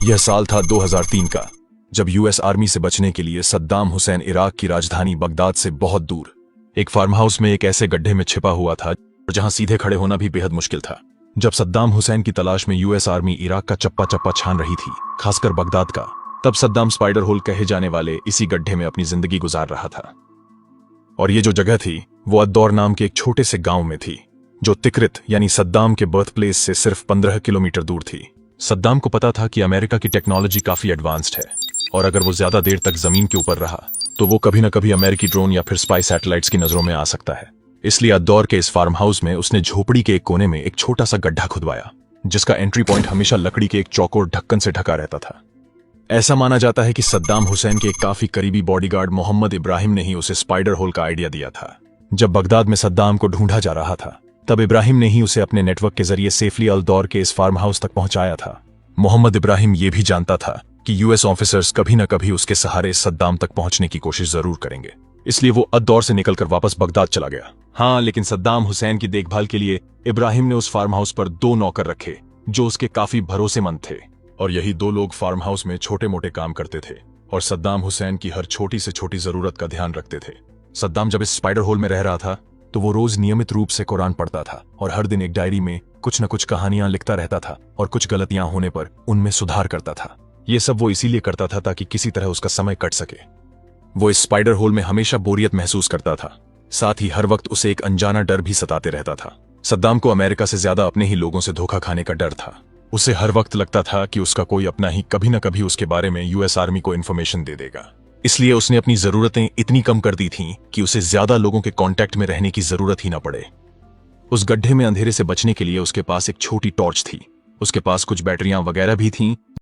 यह साल था 2003 का, जब यूएस आर्मी से बचने के लिए सद्दाम हुसैन इराक की राजधानी बगदाद से बहुत दूर एक फार्म हाउस में एक ऐसे गड्ढे में छिपा हुआ था जहां सीधे खड़े होना भी बेहद मुश्किल था। जब सद्दाम हुसैन की तलाश में यूएस आर्मी इराक का चप्पा चप्पा छान रही थी, खासकर बगदाद का, तब सद्दाम स्पाइडर होल कहे जाने वाले इसी गड्ढे में अपनी जिंदगी गुजार रहा था। और ये जो जगह थी वो अद्दौर नाम के एक छोटे से गांव में थी, जो तिक्रित यानी सद्दाम के बर्थ प्लेस से सिर्फ 15 किलोमीटर दूर थी। सद्दाम को पता था कि अमेरिका की टेक्नोलॉजी काफी एडवांस्ड है और अगर वो ज्यादा देर तक जमीन के ऊपर रहा तो वो कभी न कभी अमेरिकी ड्रोन या फिर स्पाई सैटेलाइट्स की नजरों में आ सकता है। इसलिए अद्दौर के इस फार्म हाउस में उसने झोपड़ी के एक कोने में एक छोटा सा गड्ढा खुदवाया, जिसका एंट्री पॉइंट हमेशा लकड़ी के एक चौकोर ढक्कन से ढका रहता था। ऐसा माना जाता है कि सद्दाम हुसैन के एक काफी करीबी बॉडीगार्ड मोहम्मद इब्राहिम ने ही उसे स्पाइडर होल का आइडिया दिया था। जब बगदाद में सद्दाम को ढूंढा जा रहा था, तब इब्राहिम ने ही उसे अपने नेटवर्क के जरिए सेफली अल्दौर के इस फार्म हाउस तक पहुंचाया था। मोहम्मद इब्राहिम ये भी जानता था कि यूएस ऑफिसर्स कभी न कभी उसके सहारे सद्दाम तक पहुंचने की कोशिश जरूर करेंगे, इसलिए वो अद्दौर से निकलकर वापस बगदाद चला गया। हाँ, लेकिन सद्दाम हुसैन की देखभाल के लिए इब्राहिम ने उस फार्म हाउस पर 2 नौकर रखे जो उसके काफी भरोसेमंद थे, और यही 2 लोग फार्म हाउस में छोटे मोटे काम करते थे और सद्दाम हुसैन की हर छोटी से छोटी जरूरत का ध्यान रखते थे। सद्दाम जब इस स्पाइडर होल में रह रहा था तो वो रोज नियमित रूप से कुरान पढ़ता था और हर दिन एक डायरी में कुछ न कुछ कहानियां लिखता रहता था और कुछ गलतियां होने पर उनमें सुधार करता था। ये सब वो इसीलिए करता था ताकि किसी तरह उसका समय कट सके। वो इस स्पाइडर होल में हमेशा बोरियत महसूस करता था, साथ ही हर वक्त उसे एक अनजाना डर भी सताते रहता था। सद्दाम को अमेरिका से ज्यादा अपने ही लोगों से धोखा खाने का डर था। उसे हर वक्त लगता था कि उसका कोई अपना ही कभी न कभी उसके बारे में यूएस आर्मी को इन्फॉर्मेशन दे देगा। इसलिए उसने अपनी जरूरतें इतनी कम कर दी थीं कि उसे ज्यादा लोगों के कांटेक्ट में रहने की जरूरत ही न पड़े। उस गड्ढे में अंधेरे से बचने के लिए उसके पास एक छोटी टॉर्च थी, उसके पास कुछ बैटरियां वगैरह भी थीं